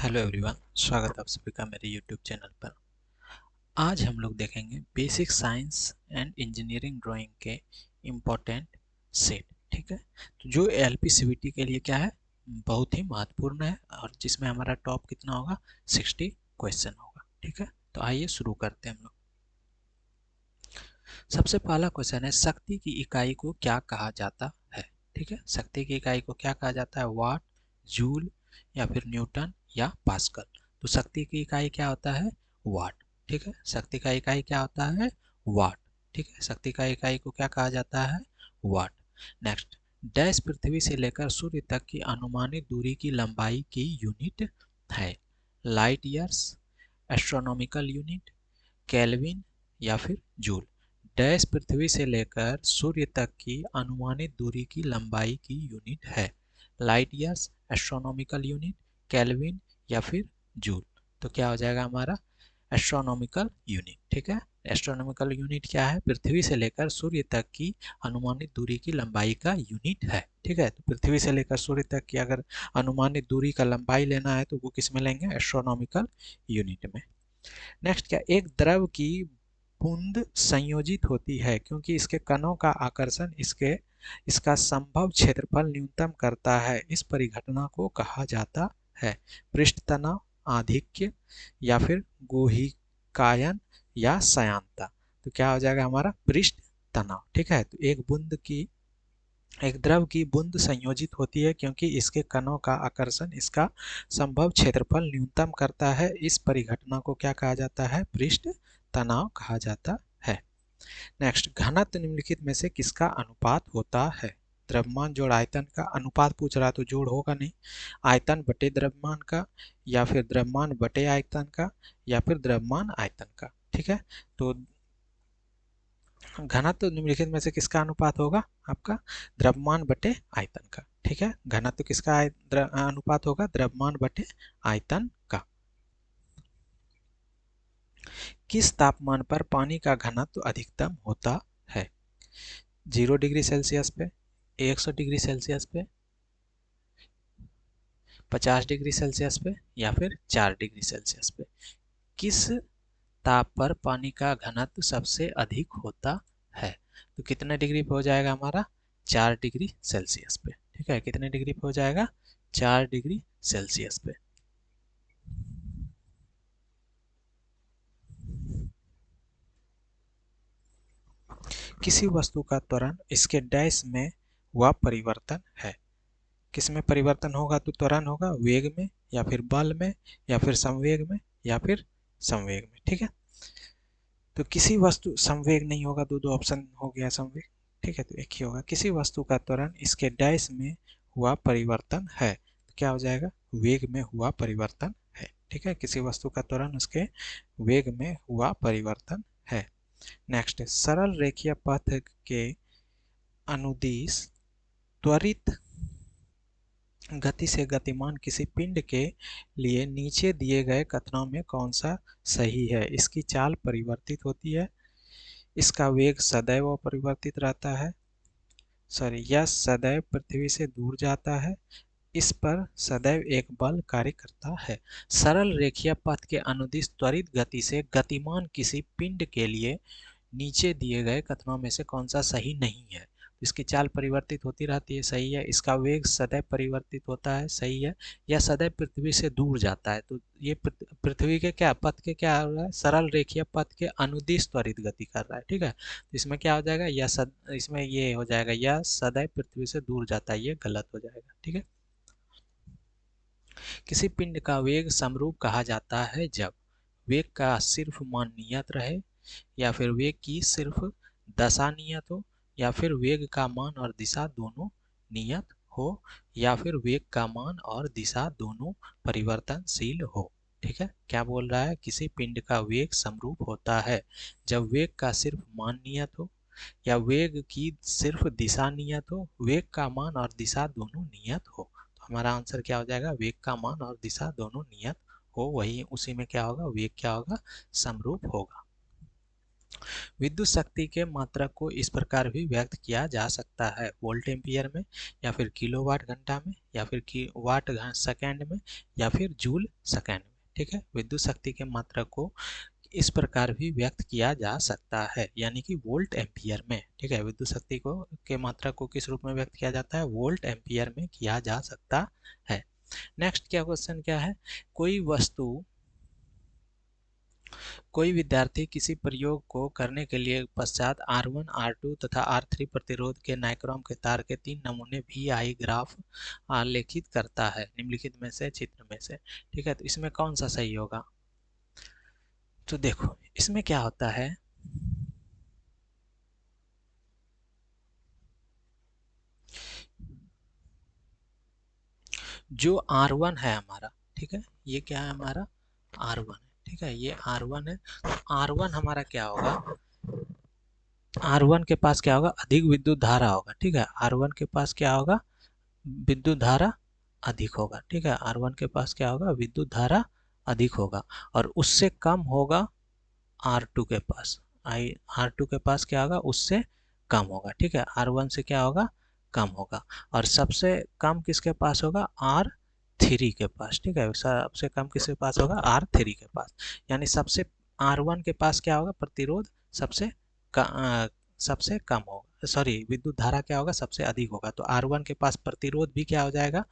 Hello everyone, स्वागत है आप सभी का मेरे यूट्यूब चैनल पर। आज हम लोग देखेंगे basic science and engineering drawing के इम्पोर्टेंट सेट। ठीक है, तो जो एलपीसीवीटी के लिए क्या है, बहुत ही महत्वपूर्ण है और जिसमें हमारा टॉप कितना होगा, 60 क्वेश्चन होगा। ठीक है, तो आइए शुरू करते हैं हम लोग। सबसे पहला क्वेश्चन है, शक्ति की इकाई को क्या कहा जाता है। ठीक है, शक्ति की इकाई को क्या कहा जाता है, वाट, जूल या फिर न्यूटन या पास्कल। तो शक्ति की इकाई क्या होता है, वाट। ठीक है, शक्ति का इकाई क्या होता है, वाट। ठीक है, शक्ति का इकाई को क्या कहा जाता है, वाट। नेक्स्ट, डैश पृथ्वी से लेकर सूर्य तक की अनुमानित दूरी की लंबाई की यूनिट है। Light years, astronomical unit, kelvin या फिर जूल। डैश पृथ्वी से लेकर सूर्य तक की अनुमानित दूरी की लंबाई की यूनिट है। Light years, astronomical unit, kelvin या फिर जूल। तो क्या हो जाएगा हमारा, एस्ट्रोनॉमिकल यूनिट। ठीक है, एस्ट्रोनॉमिकल यूनिट क्या है, पृथ्वी से लेकर सूर्य तक की अनुमानित दूरी की लंबाई का यूनिट है। ठीक है, तो पृथ्वी से लेकर सूर्य तक की अगर अनुमानित दूरी का लंबाई लेना है तो वो किस में लेंगे, एस्ट्रोनॉमिकल यूनिट में। नेक्स्ट, क्या एक द्रव की बूंद संयोजित होती है क्योंकि इसके कणों का आकर्षण इसका संभव क्षेत्रफल न्यूनतम करता है। इस परिघटना को कहा जाता है पृष्ठ तनाव, आधिक्य या फिर गुहिकायन या सयांता। तो क्या हो जाएगा हमारा, पृष्ठ तनाव। ठीक है, तो एक द्रव की बूंद संयोजित होती है क्योंकि इसके कणों का आकर्षण इसका संभव क्षेत्रफल न्यूनतम करता है। इस परिघटना को क्या कहा जाता है, पृष्ठ तनाव कहा जाता है। नेक्स्ट, घनत्व निम्नलिखित में से किसका अनुपात होता है। द्रव्यमान जोड़ आयतन का अनुपात पूछ रहा है तो जोड़ होगा नहीं। आयतन बटे द्रव्यमान का, या फिर द्रव्यमान बटे आयतन का, या फिर द्रव्यमान आयतन का। ठीक है, तो घनत्व निम्नलिखित में से किसका अनुपात होगा, आपका द्रव्यमान बटे आयतन का। ठीक है, घनत्व किसका अनुपात होगा, द्रव्यमान बटे आयतन का। किस तापमान पर पानी का घनत्व अधिकतम होता है। 0 डिग्री सेल्सियस पे, 100 डिग्री सेल्सियस पे, 50 डिग्री सेल्सियस पे या फिर 4 डिग्री सेल्सियस पे। किस ताप पर पानी का घनत्व सबसे अधिक होता है। तो कितने डिग्री पे हो जाएगा हमारा, 4 डिग्री सेल्सियस पे। ठीक है, कितने डिग्री पे हो जाएगा, 4 डिग्री सेल्सियस पे। किसी वस्तु का त्वरण इसके डैश में हुआ परिवर्तन है। किस में परिवर्तन होगा, तो त्वरण होगा वेग में या फिर बल में या फिर संवेग में या फिर संवेग में। ठीक है, तो किसी वस्तु, संवेग नहीं होगा, दो दो ऑप्शन हो गया संवेग। ठीक है, तो एक ही होगा। किसी वस्तु का त्वरण इसके डैश में हुआ परिवर्तन है, तो क्या हो जाएगा, वेग में हुआ परिवर्तन है। ठीक है, किसी वस्तु का त्वरण उसके वेग में हुआ परिवर्तन है। नेक्स्ट, सरल रेखीय पथ के अनुदिश त्वरित गति से गतिमान किसी पिंड के लिए नीचे दिए गए कथनों में कौन सा सही है। इसकी चाल परिवर्तित होती है, इसका वेग सदैव अपरिवर्तित रहता है, सॉरी, यह सदैव पृथ्वी से दूर जाता है, इस पर सदैव एक बल कार्य करता है। सरल रेखीय पथ के अनुदिश त्वरित गति से गतिमान किसी पिंड के लिए नीचे दिए गए कथनों में से कौन सा सही नहीं है। इसकी चाल परिवर्तित होती रहती है, सही है। इसका वेग सदैव परिवर्तित होता है, सही है। यह सदैव पृथ्वी से दूर जाता है, तो ये पृथ्वी के क्या पथ के क्या हो रहा है, सरल रेखीय पथ के अनुदिश त्वरित गति कर रहा है। ठीक है, तो इसमें क्या हो जाएगा, इसमें ये हो जाएगा, यह सदैव पृथ्वी से दूर जाता है, ये गलत हो जाएगा। ठीक है, किसी पिंड का वेग समरूप कहा जाता है जब वेग का सिर्फ मान नियत रहे, या फिर वेग की सिर्फ दशा नियत हो, या फिर वेग का मान और दिशा दोनों नियत हो, या फिर वेग का मान और दिशा दोनों परिवर्तनशील हो। ठीक है, क्या बोल रहा है, किसी पिंड का वेग समरूप होता है जब वेग का सिर्फ मान नियत हो, या वेग की सिर्फ दिशा नियत हो, वेग का मान और दिशा दोनों नियत हो। तो हमारा आंसर क्या हो जाएगा, वेग का मान और दिशा दोनों नियत हो, वही उसी में क्या होगा, वेग क्या होगा, समरूप होगा। विद्युत शक्ति के मात्रक को इस प्रकार भी व्यक्त किया जा सकता है, वोल्ट एम्पियर में, या फिर किलोवाट घंटा में, या फिर वाट सेकेंड में, या फिर जूल सेकेंड में। ठीक है, विद्युत शक्ति के मात्रक को इस प्रकार भी व्यक्त किया जा सकता है, यानी कि वोल्ट एम्पियर में। ठीक है, विद्युत शक्ति को के मात्रक को किस रूप में व्यक्त किया जाता है? वोल्ट एम्पियर में किया जा सकता है। नेक्स्ट क्या क्वेश्चन क्या है? कोई विद्यार्थी किसी प्रयोग को करने के लिए पश्चात R1, R2 तथा R3 प्रतिरोध के नाइक्रोम के तार के 3 नमूने VI ग्राफ आलेखित करता है निम्नलिखित में से चित्र में से। ठीक है, तो इसमें कौन सा सही होगा? तो देखो इसमें क्या होता है, जो R1 है हमारा, ठीक है, ये क्या है हमारा? R1 है। ठीक है, ये R1 है। तो R1 हमारा क्या होगा? R1 के पास क्या होगा? अधिक विद्युत धारा होगा। ठीक है, R1 के पास क्या होगा? विद्युत धारा अधिक होगा। ठीक है, R1 के पास क्या होगा? विद्युत धारा अधिक होगा, और उससे कम होगा R2 के पास। R2 के पास क्या होगा? उससे कम होगा। ठीक है, R1 से क्या होगा? कम होगा। और सबसे कम किसके पास होगा? R3 के पास। ठीक है, सबसे कम किसके पास होगा? R3 के पास। यानी सबसे R1 के पास क्या होगा? प्रतिरोध सबसे सबसे कम होगा, सॉरी, विद्युत धारा क्या होगा? सबसे अधिक होगा। तो R1 के पास प्रतिरोध भी क्या हो जाएगा?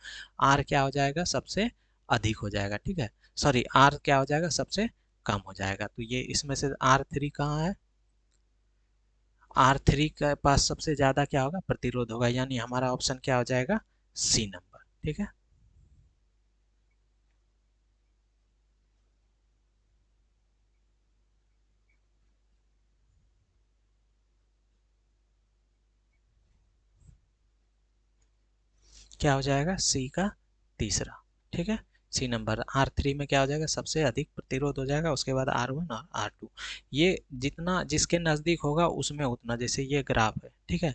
R क्या हो जाएगा? सबसे अधिक हो जाएगा। ठीक है, सॉरी, R क्या हो जाएगा? सबसे कम हो जाएगा। तो ये इसमें से R3 कहाँ है? R3 के पास सबसे ज्यादा क्या होगा? प्रतिरोध होगा, यानी हमारा ऑप्शन क्या हो जाएगा? C number. ठीक है, क्या हो जाएगा? सी का तीसरा। ठीक है, सी नंबर। R3 में क्या हो जाएगा? सबसे अधिक प्रतिरोध हो जाएगा, उसके बाद R1 और R2। ये जितना जिसके नजदीक होगा उसमें उतना, जैसे ये ग्राफ है। ठीक है,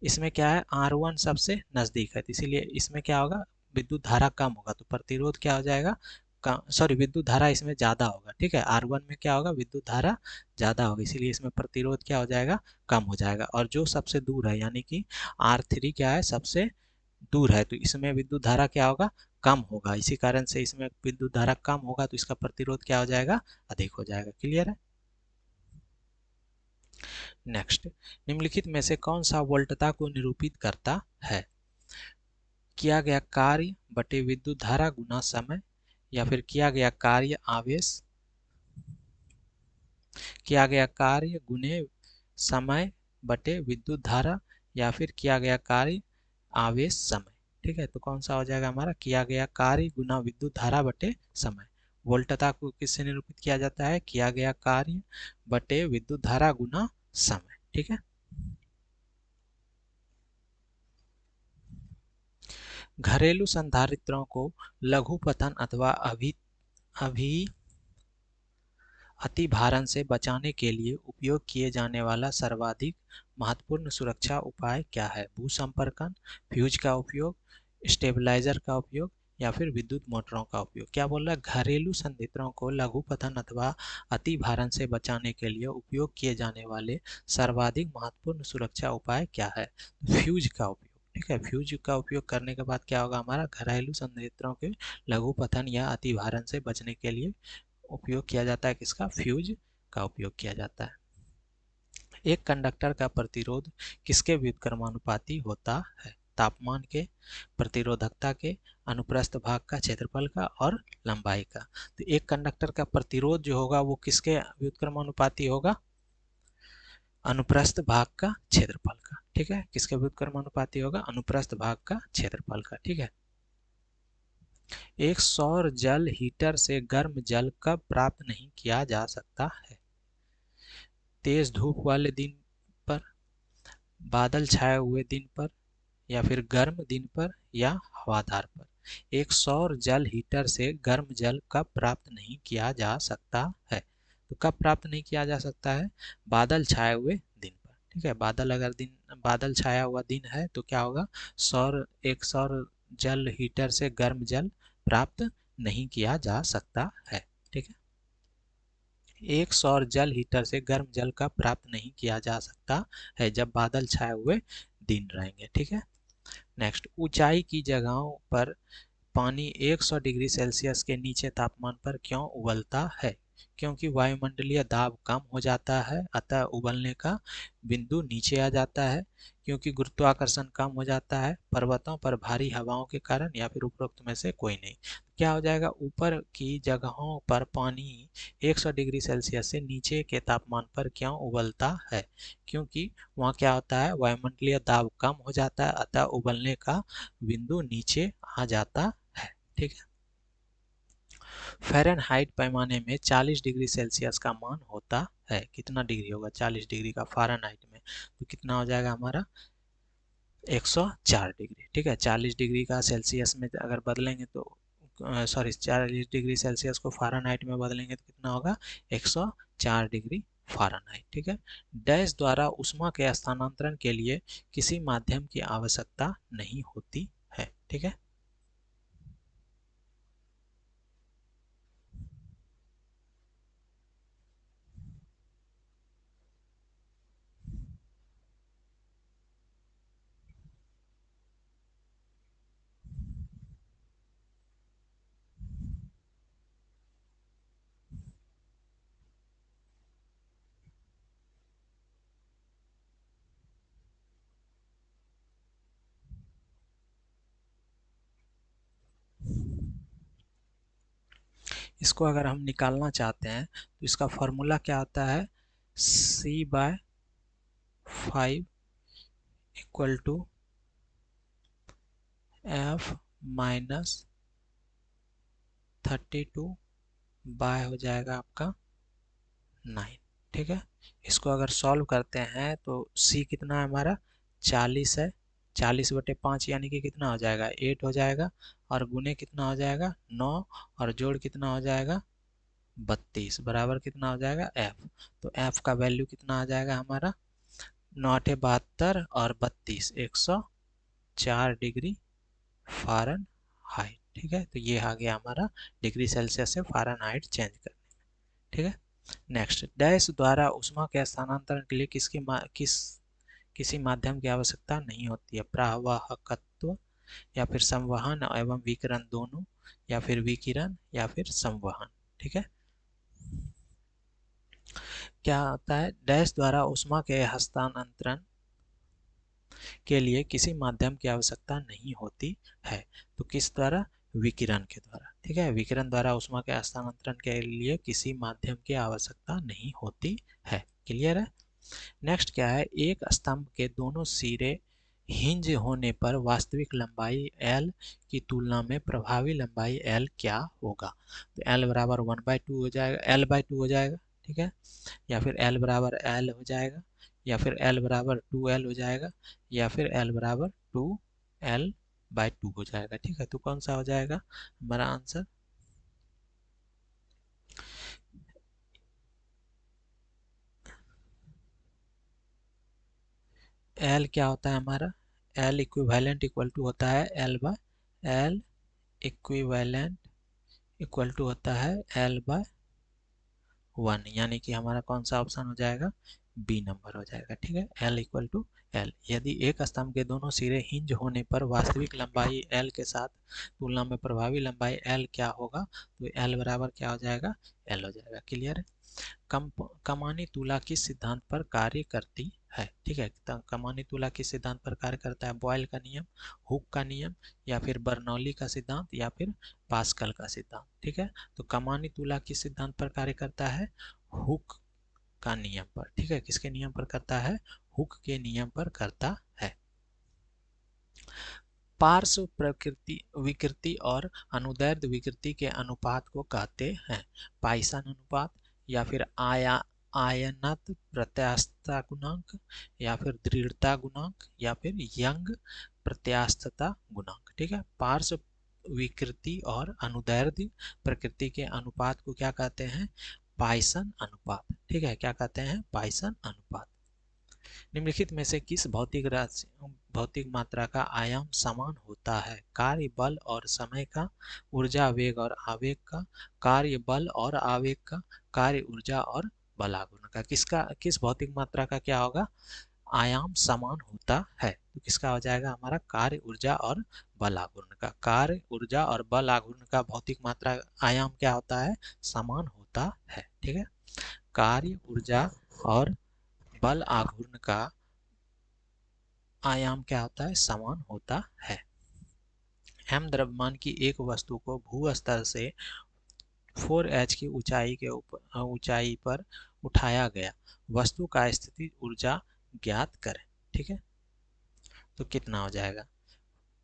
इसमें क्या है? R1 सबसे नजदीक है, तो इसीलिए इसमें क्या होगा? विद्युत धारा कम होगा, तो प्रतिरोध क्या हो जाएगा? सॉरी, विद्युत धारा इसमें ज्यादा होगा। ठीक है, R1 में क्या होगा? विद्युत धारा ज्यादा होगी, इसीलिए इसमें प्रतिरोध क्या हो जाएगा? कम हो जाएगा। और जो सबसे दूर है, यानी कि R3 क्या है? सबसे दूर है, तो इसमें विद्युत धारा क्या होगा? कम होगा। इसी कारण से इसमें विद्युत धारा कम होगा, तो इसका प्रतिरोध क्या हो जाएगा? अधिक हो जाएगा। क्लियर है? नेक्स्ट, निम्नलिखित में से कौन सा वोल्टता को निरूपित करता है? किया गया कार्य बटे विद्युत धारा गुना समय, या फिर किया गया कार्य आवेश, किया गया कार्य गुने समय बटे विद्युत धारा, या फिर किया गया कार्य आवेश समय। ठीक है, तो कौन सा हो जाएगा हमारा? किया गया कार्य गुना विद्युत धारा बटे समय। वोल्टता को किससे निरूपित किया जाता है? किया गया कार्य बटे विद्युत धारा गुना समय। ठीक है, घरेलू संधारित्रों को लघुपतन अथवा अभी अतिभारण से बचाने के लिए उपयोग किए जाने वाला सर्वाधिक महत्वपूर्ण सुरक्षा उपाय क्या है? भूसंपर्कन, फ्यूज का उपयोग, स्टेबलाइजर का उपयोग, या फिर विद्युत मोटरों का उपयोग। क्या बोल रहा है? घरेलू संयंत्रों को लघुपतन अथवा अति भारण से बचाने के लिए उपयोग किए जाने वाले सर्वाधिक महत्वपूर्ण सुरक्षा उपाय क्या है? फ्यूज का उपयोग। ठीक है, फ्यूज का उपयोग करने के बाद क्या होगा हमारा? घरेलू संयंत्रों के लघुपतन या अति भारण से बचने के लिए उपयोग किया जाता है किसका? फ्यूज का उपयोग किया जाता है। एक कंडक्टर का प्रतिरोध किसके व्युत्क्रमानुपाती होता है? तापमान के, प्रतिरोधकता के, अनुप्रस्थ भाग का क्षेत्रफल का, और लंबाई का। तो एक कंडक्टर का प्रतिरोध जो होगा वो किसके व्युत्क्रमानुपाती होगा? अनुप्रस्थ भाग का क्षेत्रफल का। ठीक है, किसके व्युत्क्रमानुपाती होगा? अनुप्रस्थ भाग का क्षेत्रफल का। ठीक है, एक सौर जल हीटर से गर्म जल कब प्राप्त नहीं किया जा सकता है? तेज धूप वाले दिन पर, बादल छाए हुए दिन पर, या फिर गर्म दिन पर, या हवादार पर। एक सौर जल हीटर से गर्म जल कब प्राप्त नहीं किया जा सकता है? तो कब प्राप्त नहीं किया जा सकता है? बादल छाए हुए दिन पर। ठीक है, बादल छाया हुआ दिन है तो क्या होगा? एक सौर जल हीटर से गर्म जल प्राप्त नहीं किया जा सकता है। ठीक है, एक सौर जल हीटर से गर्म जल का प्राप्त नहीं किया जा सकता है जब बादल छाए हुए दिन रहेंगे। ठीक है। नेक्स्ट, ऊंचाई की जगहों पर पानी 100 डिग्री सेल्सियस के नीचे तापमान पर क्यों उबलता है? क्योंकि वायुमंडलीय दाब कम हो जाता है, अतः उबलने का बिंदु नीचे आ जाता है। क्योंकि गुरुत्वाकर्षण कम हो जाता है, पर्वतों पर भारी हवाओं के कारण, या फिर उपरोक्त में से कोई नहीं। क्या हो जाएगा? ऊपर की जगहों पर पानी 100 डिग्री सेल्सियस से नीचे के तापमान पर क्यों उबलता है? क्योंकि वहाँ क्या होता है? वायुमंडलीय दाब कम हो जाता है, अतः उबलने का बिंदु नीचे आ जाता है। ठीक है। फ़ारेनहाइट पैमाने में 40 डिग्री सेल्सियस का मान होता है। कितना डिग्री होगा 40 डिग्री का फ़ारेनहाइट में? तो कितना हो जाएगा हमारा? 104 डिग्री। ठीक है। 40 डिग्री का सेल्सियस में अगर बदलेंगे तो सॉरी 40 डिग्री सेल्सियस को फ़ारेनहाइट में बदलेंगे तो कितना होगा? 104 डिग्री फ़ारेनहाइट। ठीक है। डैश द्वारा ऊष्मा के स्थानांतरण के लिए किसी माध्यम की आवश्यकता नहीं होती है। ठीक है। इसको अगर हम निकालना चाहते हैं तो इसका फॉर्मूला क्या होता है? C/5 equal to F-32 bye हो जाएगा आपका 9। ठीक है। इसको अगर सॉल्व करते हैं तो C कितना है हमारा? 40 है। 40/5 यानी कि कितना हो जाएगा? 8 हो जाएगा। और गुने कितना हो जाएगा? 9। और जोड़ कितना हो जाएगा? 32 बराबर कितना हो जाएगा? F। तो F का वैल्यू कितना आ जाएगा हमारा? 9×8 = 72 और 32 104 डिग्री फ़ारेनहाइट। ठीक है। तो ये आ गया हमारा डिग्री सेल्सियस से फ़ारेनहाइट चेंज करने। ठीक है। नेक्स्ट, डैश द्वारा ऊष्मा के स्थानांतरण के लिए किसी माध्यम की आवश्यकता नहीं होती है? प्रवाहकत्व, या फिर संवहन एवं विकिरण दोनों, या फिर विकिरण, या फिर संवहन। ठीक है। क्या होता है? डैश द्वारा ऊष्मा के हस्तांतरण के लिए किसी माध्यम की आवश्यकता नहीं होती है। तो किस द्वारा? विकिरण के द्वारा। ठीक है। विकिरण द्वारा ऊष्मा के हस्तांतरण के लिए किसी माध्यम की आवश्यकता नहीं होती है। क्लियर है। नेक्स्ट क्या है? एक स्तंभ के दोनों सिरे हिंज होने पर वास्तविक लंबाई L की तुलना में प्रभावी लंबाई L क्या होगा? तो L बराबर 1/2 हो जाएगा, L/2 हो जाएगा। ठीक है। या फिर L बराबर L हो जाएगा, या फिर L बराबर 2L हो जाएगा, या फिर L बराबर 2L/2 हो जाएगा। ठीक है। तो कौन सा हो जाएगा हमारा आंसर? L क्या होता है हमारा? L इक्विवेलेंट इक्वल टू होता है L/L इक्विवेलेंट इक्वल टू होता है L/1, यानी कि हमारा कौन सा ऑप्शन हो जाएगा? बी नंबर हो जाएगा। ठीक है। L equal to L। यदि एक स्तंभ के दोनों सिरे हिंज होने पर वास्तविक लंबाई L के साथ तुलना में प्रभावी लंबाई L क्या होगा? तो L बराबर क्या हो जाएगा? L हो जाएगा। क्लियर है। कमानी तुला किस सिद्धांत पर कार्य करती है? ठीक है। कमानी तुला किस सिद्धांत पर कार्य करता है? बॉयल का नियम, हुक का नियम, या फिर बर्नौली का सिद्धांत, या फिर पास्कल का सिद्धांत। ठीक है। तो कमानी तुला किस सिद्धांत पर कार्य करता है? हुक का नियम पर। ठीक है। किसके नियम पर करता है? हुक के नियम पर करता है। पार्श्व प्रकृति विकृति और अनुदैर्ध्य विकृति के अनुपात को कहते हैं पाइसन अनुपात, या फिर आयनत प्रत्यास्थता गुणांक, या फिर दृढ़ता गुणांक, या फिर यंग प्रत्यास्थता गुणांक। ठीक है। पार्श्व विकृति और अनुदैर्ध्य प्रकृति के अनुपात को क्या कहते हैं? पाइसन अनुपात। ठीक है। क्या कहते हैं? पाइसन अनुपात। निम्नलिखित में से किस भौतिक मात्रा का आयाम समान होता है? कार्य बल और समय का, ऊर्जा वेग और आवेग का, कार्य बल और आवेग का, कार्य ऊर्जा और बल आघूर्ण का। किस भौतिक मात्रा का क्या होगा? आयाम समान होता है। तो किसका हो जाएगा हमारा? कार्य ऊर्जा और बल आघूर्ण का। कार्य ऊर्जा और बल आघूर्ण का भौतिक मात्रा आयाम क्या होता है? समान होता है। ठीक है, कार्य ऊर्जा और बल आघूर्ण का आयाम क्या होता है? समान होता है। m द्रव्यमान की एक वस्तु को भू स्तर से 4h की ऊंचाई पर उठाया गया। वस्तु का स्थिति ऊर्जा ज्ञात करें। ठीक है, तो कितना हो जाएगा?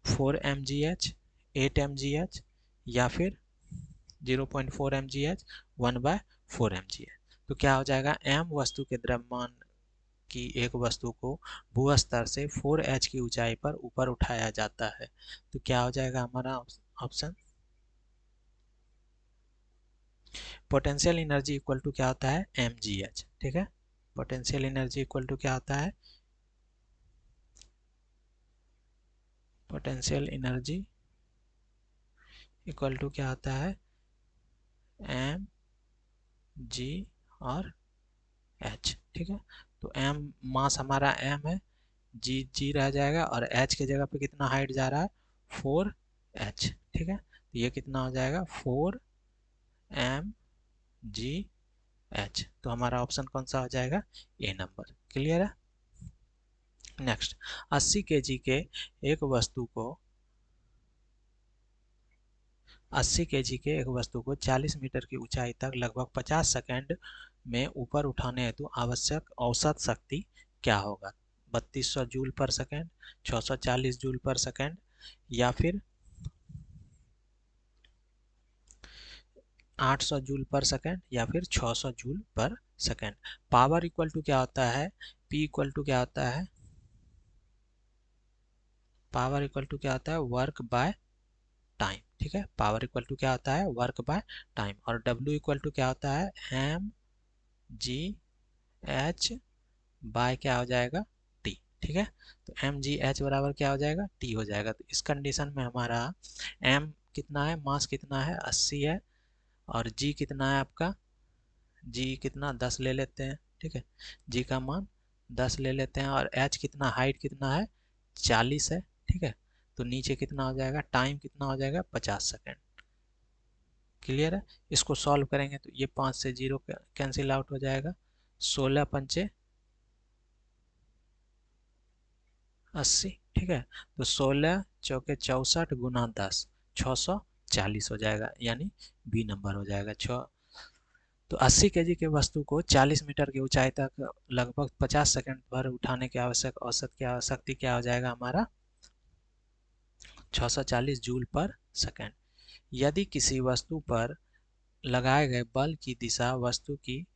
4 mgh, 8 mgh या फिर 0.4 mgh, 1/4 mgh। तो क्या हो जाएगा? m वस्तु के द्रव्यमान की एक वस्तु को भू स्तर से 4h की ऊंचाई पर ऊपर उठाया जाता है। तो क्या हो जाएगा हमारा option? Potential energy equal to क्या होता है? mgh। ठीक है, पोटेंशियल एनर्जी इक्वल टू क्या होता है? पोटेंशियल एनर्जी इक्वल टू क्या होता है? m g और h। ठीक है, तो m मास हमारा m है, g रह जाएगा और h के जगह पे कितना हाइट जा रहा है? 4h। ठीक है, तो ये कितना हो जाएगा? 4mgh। तो हमारा ऑप्शन कौन सा हो जाएगा? ए नंबर। क्लियर है? नेक्स्ट, 80 केजी के एक वस्तु को 80 केजी के एक वस्तु को 40 मीटर की ऊंचाई तक लगभग 50 सेकंड में ऊपर उठाने हेतु आवश्यक औसत शक्ति क्या होगा? 3200 जूल पर सेकंड, 640 जूल पर सेकंड या फिर 800 जूल पर सेकंड या फिर 600 जूल पर सेकंड। पावर इक्वल टू क्या होता है? P इक्वल टू क्या होता है? पावर इक्वल टू क्या होता है? Work by time. ठीक है, पावर इक्वल टू क्या होता है? Work by time. और W इक्वल टू क्या होता है? mgh बाय क्या हो जाएगा? T। ठीक है, तो mgh बराबर क्या हो जाएगा? T हो जाएगा। तो इस कंडीशन में हमारा m कितना है? मास कितना है? 80 है। और g कितना है आपका? g कितना? 10 ले लेते हैं। ठीक है, g का मान 10 ले लेते हैं। और h कितना? हाइट कितना है? 40 है। ठीक है, तो नीचे कितना हो जाएगा? टाइम कितना हो जाएगा? 50 सेकेंड। क्लियर है? इसको सॉल्व करेंगे तो ये 5 से 0 कैंसिल आउट हो जाएगा। 16 पंचे 80। ठीक है, तो 16 चौके 64 गुना 10, 640 हो जाएगा, यानी बी नंबर हो जाएगा। तो 80 केजी के वस्तु को 40 मीटर की ऊंचाई तक लगभग 50 सेकंड पर उठाने की आवश्यक औसत शक्ति क्या हो जाएगा हमारा? 640 जूल पर सेकंड। यदि किसी वस्तु पर लगाए गए बल की दिशा वस्तु की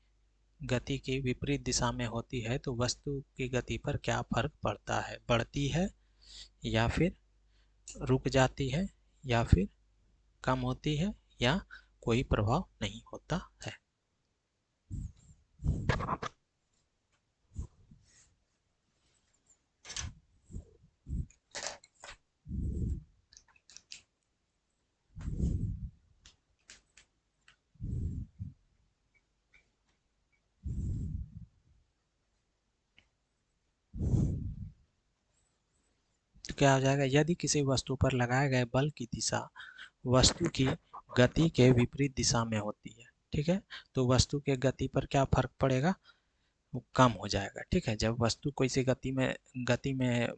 गति की विपरीत दिशा में होती है तो वस्तु की गति पर क्या फर्क पड़ता है? बढ़ती है या फिर रुक जाती है या फिर कम होती है या कोई प्रभाव नहीं होता है? तो क्या हो जाएगा? यदि किसी वस्तु पर लगाए गए बल की दिशा वस्तु की गति के विपरीत दिशा में होती है, ठीक है, तो वस्तु के गति पर क्या फर्क पड़ेगा? वो कम हो जाएगा। ठीक है, जब वस्तु किसी गति में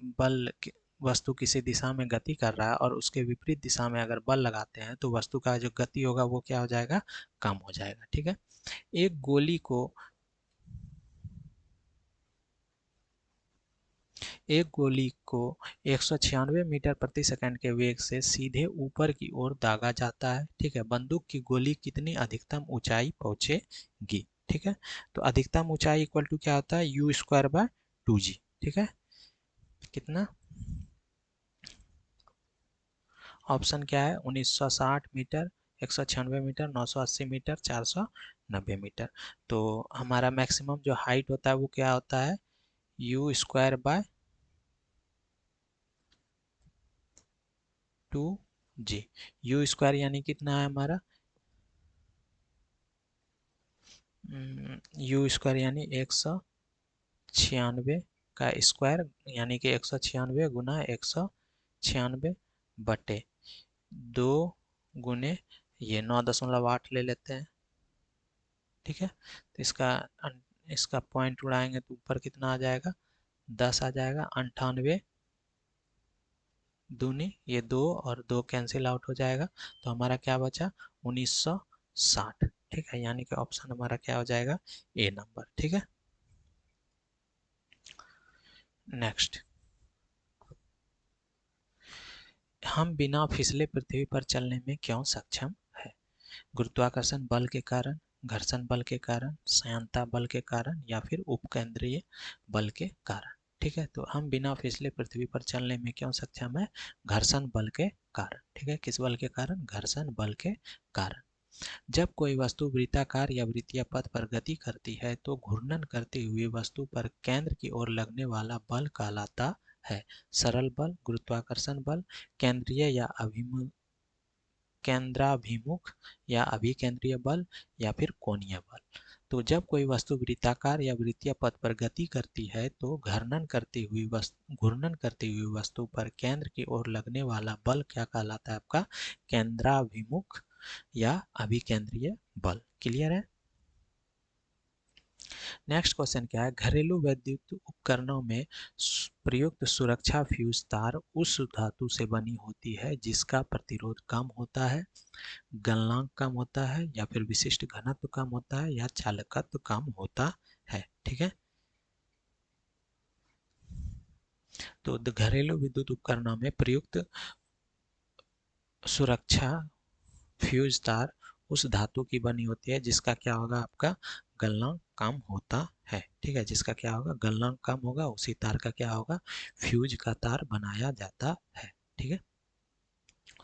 वस्तु किसी दिशा में गति कर रहा है और उसके विपरीत दिशा में अगर बल लगाते हैं तो वस्तु का जो गति होगा वो क्या हो जाएगा? कम हो जाएगा। ठीक है, एक गोली को 196 मीटर प्रति सेकंड के वेग से सीधे ऊपर की ओर दागा जाता है। ठीक है, बंदूक की गोली कितनी अधिकतम ऊंचाई पहुंचेगी? ठीक है, तो अधिकतम ऊंचाई इक्वल टू क्या होता है? u²/2g। ठीक है, कितना? ऑप्शन क्या है? 1960 मीटर, 196 मीटर, 980 मीटर, 490 मीटर। तो हमारा मैक्सिमम जो हाइट होता है वो क्या होता है? You square by 2g। You square यानी कितना है हमारा, यू स्क्वायर यानी 196 का स्क्वायर, यानी कि 196 गुना 196 बटे 2 गुने ये 9.8 ले लेते हैं। ठीक है, तो इसका पॉइंट उड़ाएंगे तो ऊपर कितना आ जाएगा, 10 आ जाएगा। 98 दूनी ये 2 और 2 कैंसिल आउट हो जाएगा, तो हमारा क्या बचा, 1960। ठीक है, यानी कि ऑप्शन हमारा क्या हो जाएगा, ए नंबर। ठीक है, नेक्स्ट, हम बिना फिसले पृथ्वी पर चलने में क्यों सक्षम है? गुरुत्वाकर्षण बल के कारण, घर्षण बल के कारण, श्यानता बल के कारण, या फिर उपकेंद्रीय बल के कारण। ठीक है, तो हम बिना फिसले पृथ्वी पर चलने में क्यों सक्षम है, घर्षण बल के कारण। ठीक है, किस बल के कारण, घर्षण बल के कारण। जब कोई वस्तु वृत्ताकार या वृत्तीय पथ पर गति करती है तो घूर्णन करती हुई वस्तु पर केंद्र की ओर लगने वाला बल कहलाता है सरल बल, गुरुत्वाकर्षण बल, केंद्रीय या केंद्राभिमुख या अभिकेंद्रीय बल, या फिर कोणीय बल। तो जब कोई वस्तु वृत्ताकार या वृत्तीय पथ पर गति करती है तो घूर्णन करती हुई वस्तु पर केंद्र की ओर लगने वाला बल क्या कहलाता है आपका, केंद्राभिमुख या अभिकेंद्रीय बल। क्लियर है। नेक्स्ट क्वेश्चन क्या है, घरेलू वैद्युत उपकरणों में प्रयुक्त सुरक्षा फ्यूज तार उस धातु से बनी होती है जिसका प्रतिरोध कम होता है, गलनांक कम होता है, या फिर विशिष्ट घनत्व कम होता है, या चालकत्व कम होता है। ठीक है, तो घरेलू विद्युत उपकरणों में प्रयुक्त सुरक्षा फ्यूज तार उस धातु की बनी होती है जिसका क्या होगा, आपका गलनांक कम होता है। ठीक है, जिसका क्या होगा, गलनांक कम होगा, उसी तार का क्या होगा, फ्यूज का तार बनाया जाता है। ठीक है,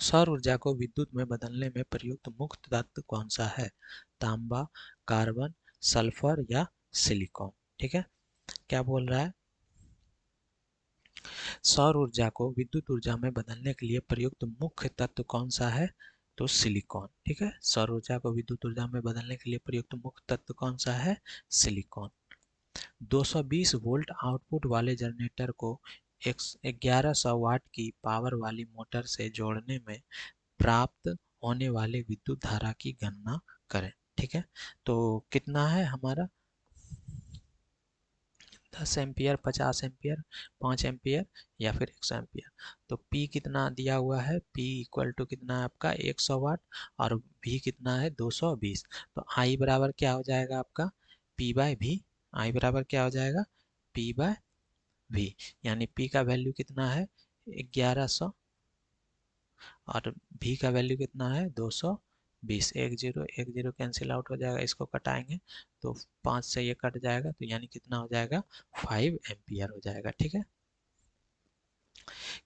सौर ऊर्जा को विद्युत में बदलने में प्रयुक्त मुख्य तत्व कौन सा है, तांबा, कार्बन, सल्फर, या सिलिकॉन। ठीक है, क्या बोल रहा है, सौर ऊर्जा को विद्युत ऊर्जा में बदलने के लिए प्रयुक्त मुख्य तत्व कौन सा है, तो सिलिकॉन। ठीक है, सौर ऊर्जा को विद्युत ऊर्जा में बदलने के लिए प्रयुक्त मुख्य तत्व कौन सा है, सिलिकॉन। 220 वोल्ट आउटपुट वाले जनरेटर को 1100 वाट की पावर वाली मोटर से जोड़ने में प्राप्त होने वाले विद्युत धारा की गणना करें। ठीक है, तो कितना है हमारा, 10 एम्पियर, 50 एम्पियर, 5 एम्पियर, या फिर 100 एम्पियर। तो P कितना दिया हुआ है, P इक्वल टू कितना है आपका 100 वाट, और V कितना है 220। तो I बराबर क्या हो जाएगा आपका, P बाय V। I बराबर क्या हो जाएगा, P बाय V, यानी P का वैल्यू कितना है 1100 और V का वैल्यू कितना है 220। 1 0 कैंसिल आउट हो जाएगा, इसको कटाएंगे तो 5 से ये कट जाएगा, तो यानी कितना हो जाएगा, 5 एम्पियर हो जाएगा। ठीक है,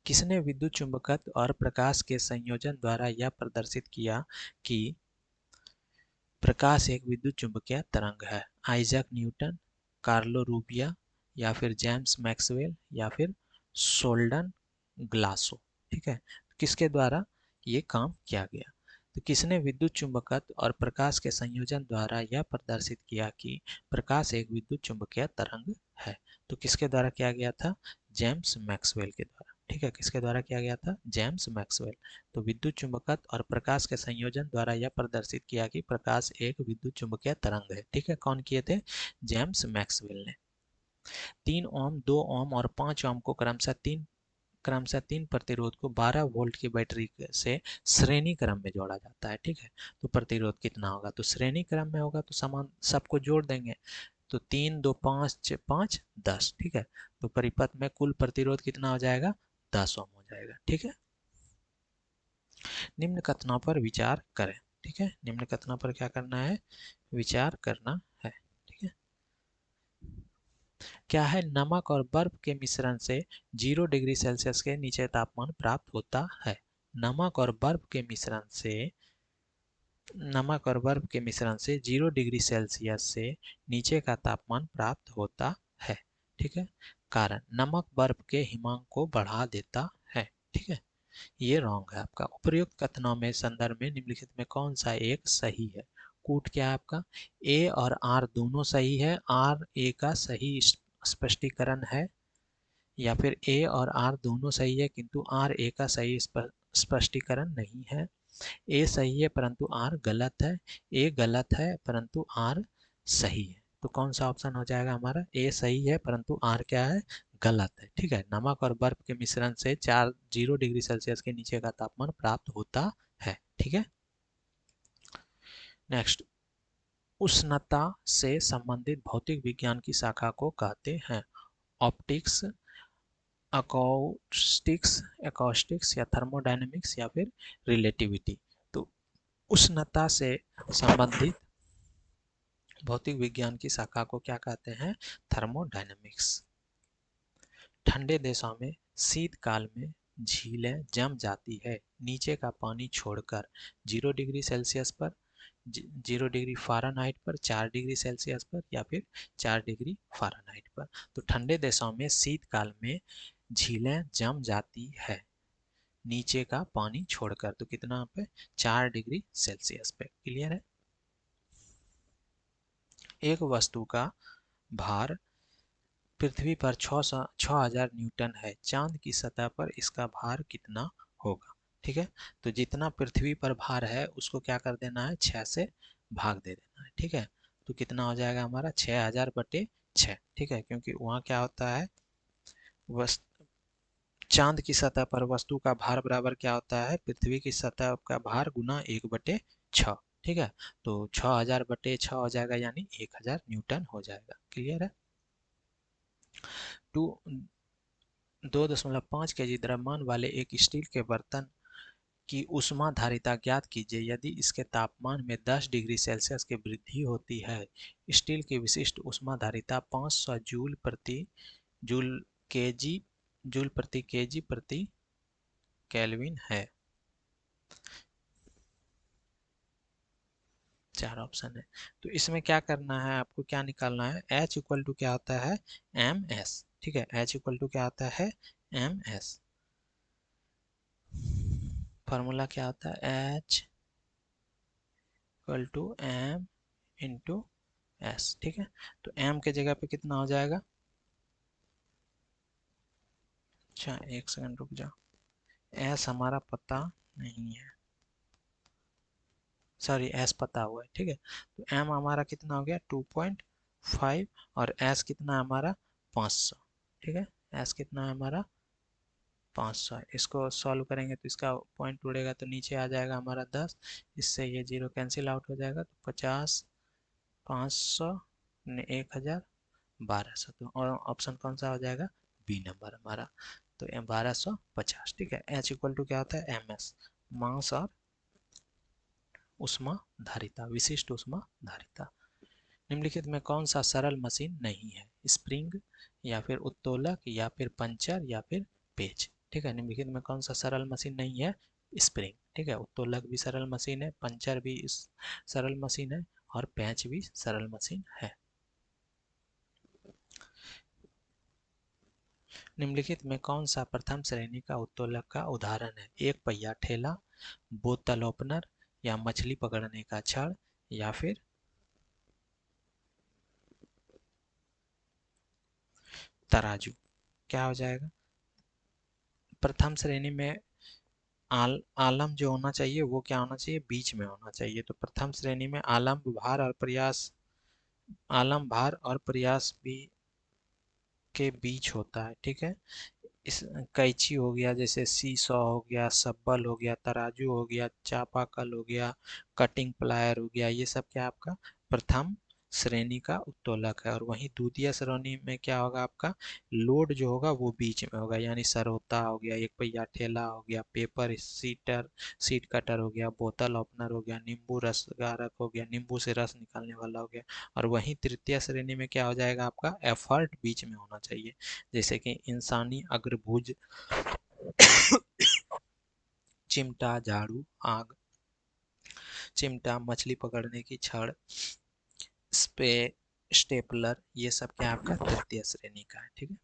किसने विद्युत चुंबकत्व और प्रकाश के संयोजन द्वारा यह प्रदर्शित किया कि प्रकाश एक विद्युत चुंबकीय तरंग है, आइजैक न्यूटन, कार्लो रूबिया, या फिर जेम्स मैक्सवेल, या फिर सोल्डन ग्लासो। ठीक है, किसके द्वारा ये काम किया गया, तो किसने विद्युत चुंबकत्व और प्रकाश के संयोजन द्वारा यह प्रदर्शित किया कि प्रकाश एक विद्युत चुंबकीय तरंग है, तो किसके द्वारा किया गया था, जेम्स मैक्सवेल के द्वारा। ठीक है, किसके द्वारा किया गया था, जेम्स मैक्सवेल। तो विद्युत चुंबकत्व और प्रकाश के संयोजन द्वारा यह प्रदर्शित किया कि प्रकाश एक विद्युत चुंबकीय तरंग है। ठीक है, कौन किए थे, जेम्स मैक्सवेल ने। 3 ओम, 2 ओम और 5 ओम को क्रमशः तीन प्रतिरोध को 12 वोल्ट की बैटरी से श्रेणी क्रम में जोड़ा जाता है। ठीक है, तो प्रतिरोध कितना होगा, तो श्रेणी क्रम में होगा तो समान सबको जोड़ देंगे, तो 3 2 5 5 10। ठीक है, तो परिपथ में कुल प्रतिरोध कितना हो जाएगा, 10 ओम हो जाएगा। ठीक है, निम्न कथनों पर विचार करें। ठीक है, निम्न कथनों पर क्या करना है, विचार करना है। ठीक है, क्या है, नमक और बर्फ के मिश्रण से 0 डिग्री सेल्सियस के नीचे तापमान प्राप्त होता है। नमक और बर्फ के मिश्रण से नमक और बर्फ के मिश्रण से 0 डिग्री सेल्सियस से नीचे का तापमान प्राप्त होता है। ठीक है, कारण नमक बर्फ के हिमांक को बढ़ा देता है। ठीक है, ये रॉन्ग है आपका। उपर्युक्त कथनों में संदर्भ में निम्नलिखित में कौन सा एक सही है? कूट क्या है आपका? ए और आर दोनों सही है, आर ए का सही स्पष्टीकरण है, या फिर ए और आर दोनों सही है किंतु आर ए का सही स्पष्टीकरण नहीं है। ए सही है परंतु आर गलत है, ए गलत है परंतु आर सही है। तो कौन सा ऑप्शन हो जाएगा हमारा? ए सही है परंतु आर क्या है? गलत है। ठीक है, नमक और बर्फ के मिश्रण से 0 डिग्री सेल्सियस के नीचे का तापमान प्राप्त होता है। ठीक है, नेक्स्ट, उष्णता से संबंधित भौतिक विज्ञान की शाखा को कहते हैं? ऑप्टिक्स, एकॉस्टिक्स या थर्मोडायनेमिक्स या फिर रिलेटिविटी। तो उष्णता से संबंधित भौतिक विज्ञान की शाखा को क्या कहते हैं? थर्मोडायनेमिक्स। ठंडे देशों में शीतकाल में झीलें जम जाती है नीचे का पानी छोड़कर 0 डिग्री सेल्सियस पर, 0 डिग्री फ़ारेनहाइट पर, 4 डिग्री सेल्सियस पर या फिर 4 डिग्री फ़ारेनहाइट पर। तो ठंडे देशों में शीतकाल में झीलें जम जाती है नीचे का पानी छोड़कर, तो कितना पे? 4 डिग्री सेल्सियस पे। क्लियर है? एक वस्तु का भार पृथ्वी पर 6000 न्यूटन है, चांद की सतह पर इसका भार कितना होगा? ठीक है, तो जितना पृथ्वी पर भार है उसको क्या कर देना है? 6 से भाग दे देना है। ठीक है, तो कितना हो जाएगा हमारा? 6000 बटे 6। ठीक है, क्योंकि वहाँ क्या होता है, चांद की सतह पर वस्तु का भार बराबर क्या होता है? पृथ्वी की सतह का भार गुना 1/6। ठीक है, तो 6000/6 हो जाएगा यानी 1000 न्यूटन हो जाएगा। क्लियर है? 2.5 केजी द्रव्यमान वाले एक स्टील के बर्तन की ऊष्मा धारिता ज्ञात कीजिए यदि इसके तापमान में 10 डिग्री सेल्सियस की वृद्धि होती है। स्टील की विशिष्ट ऊष्मा धारिता 500 जूल केजी जूल प्रति केजी प्रति केल्विन है। 4 ऑप्शन है, तो इसमें क्या करना है आपको? क्या निकालना है? H इक्वल टू क्या होता है? MS। ठीक है, H इक्वल टू क्या होता है? MS। फॉर्मूला क्या होता है? H equal to M into S। ठीक है, तो M के जगह पे कितना हो जाएगा? अच्छा, एक सेकंड रुक जाओ, S हमारा पता नहीं है, सॉरी S पता हुआ है। ठीक है, तो M हमारा कितना हो गया? 2.5 और S कितना है हमारा? 500। ठीक है, S कितना है हमारा? 500 है। इसको सॉल्व करेंगे तो इसका पॉइंट उड़ेगा तो नीचे आ जाएगा हमारा 10, इससे ये 0 कैंसिल आउट हो जाएगा, तो 50, 500 ने 1000, 1200। तो और ऑप्शन कौन सा हो जाएगा? बी नंबर हमारा, तो 1250। ठीक है, H इक्वल टू क्या होता है? MS, मास और उष्मा धारिता, विशिष्ट उष्मा धारिता। निम्नलिखित में कौन सा सरल मशीन नहीं है? स्प्रिंग या फिर उत्तोलक या फिर पंचर या फिर पेच। ठीक है, निम्नलिखित में कौन सा सरल मशीन नहीं है? स्प्रिंग। ठीक है, उत्तोलक भी सरल मशीन है, पंचर भी सरल मशीन है और पेंच भी सरल मशीन है। निम्नलिखित में कौन सा प्रथम श्रेणी का उत्तोलक का उदाहरण है? एक पहिया ठेला, बोतल ओपनर या मछली पकड़ने का छड़ या फिर तराजू। क्या हो जाएगा? प्रथम श्रेणी में आलम जो होना चाहिए वो क्या होना चाहिए? बीच में होना चाहिए। तो प्रथम श्रेणी में आलम भार और प्रयास भी के बीच होता है। ठीक है, इस कैंची हो गया, जैसे सीसॉ हो गया, सब्बल हो गया, तराजू हो गया, चापाकल हो गया, कटिंग प्लायर हो गया, ये सब क्या आपका प्रथम श्रेणी का उत्तोलक है। और वहीं द्वितीय श्रेणी में क्या होगा आपका? लोड जो होगा वो बीच में होगा, यानी सरहोता हो गया, एक पहिया ठेला हो गया, सीट कटर हो गया, बोतल ओपनर हो गया, नींबू रस गारक हो गया, नींबू से रस निकालने वाला हो गया। और वहीं तृतीय श्रेणी में क्या हो जाएगा आपका? एफर्ट बीच में होना चाहिए, जैसे कि इंसानी अग्रभुज, चिमटा, झाड़ू, आग, चिमटा, मछली पकड़ने की छड़, स्पे स्टेपलर, ये सब क्या आपका तृतीय श्रेणी का है। ठीक है,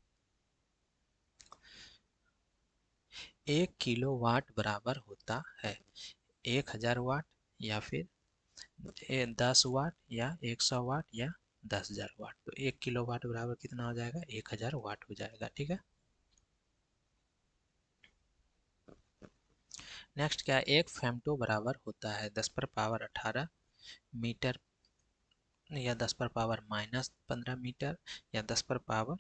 1 किलोवाट बराबर होता है 1000 वाट या फिर 10 वाट या 100 वाट या 10,000 वाट। तो 1 किलोवाट बराबर कितना हो जाएगा? 1000 वाट हो जाएगा। ठीक है। नेक्स्ट क्या है? 1 फेम्टो बराबर होता है 10 पर पावर 18 मीटर या 10 पर पावर -15 मीटर या 10 पर पावर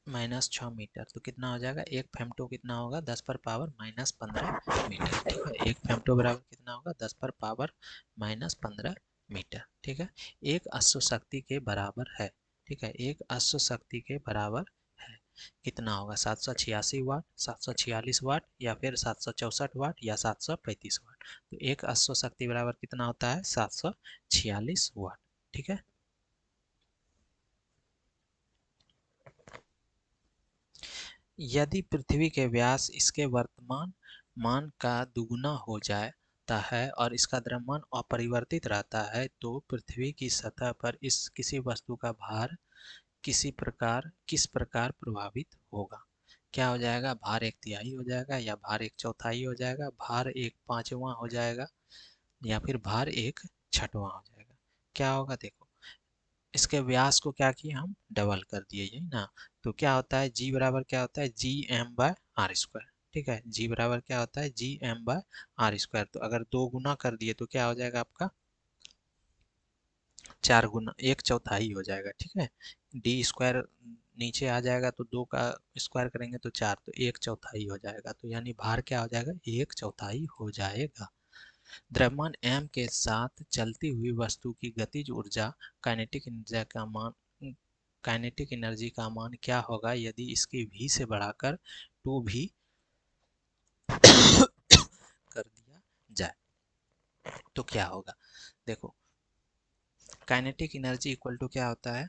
-6 मीटर। तो कितना हो जाएगा? 1 फेम्टो कितना होगा? 10 पर पावर -15 मीटर। ठीक है। 1 फेम्टो बराबर कितना होगा? 10 पर पावर -15 मीटर। ठीक है। एक अश्व शक्ति के बराबर है। ठीक है। एक अश्व शक्ति के बराबर है कितना होगा? 786 वाट, 746 वाट या फिर 764 वाट या 735 वाट। तो एक अश्व शक्ति बराबर कितना होता है? 746 वाट। ठीक है। यदि पृथ्वी के व्यास इसके वर्तमान मान का दुगुना हो जाता है और इसका द्रव्यमान अपरिवर्तित रहता है तो पृथ्वी की सतह पर इस किसी वस्तु का भार किस प्रकार प्रभावित होगा? क्या हो जाएगा? भार 1/3 हो जाएगा या भार 1/4 हो जाएगा, भार 1/5 हो जाएगा या फिर भार 1/6 हो जाएगा। क्या होगा? देखो, इसके व्यास को क्या किए हम? डबल कर दिए, यही ना। तो क्या होता है? जी बराबर क्या होता है? Gm/r²। ठीक है। जी बराबर क्या होता है? Gm/r²। तो अगर 2 गुना कर दिए तो क्या हो जाएगा आपका? 4 गुना 1/4 हो जाएगा। ठीक है। d² नीचे आ जाएगा तो 2 का स्क्वायर करेंगे तो 4, तो 1/4 हो जाएगा। तो यानी भार क्या हो जाएगा? 1/4 हो जाएगा। द्रव्यमान m के साथ चलती हुई वस्तु की गतिज ऊर्जा काइनेटिक एनर्जी का मान क्या होगा यदि इसकी v से बढ़ाकर 2v कर दिया जाए? तो क्या होगा? देखो, काइनेटिक एनर्जी इक्वल टू क्या होता है?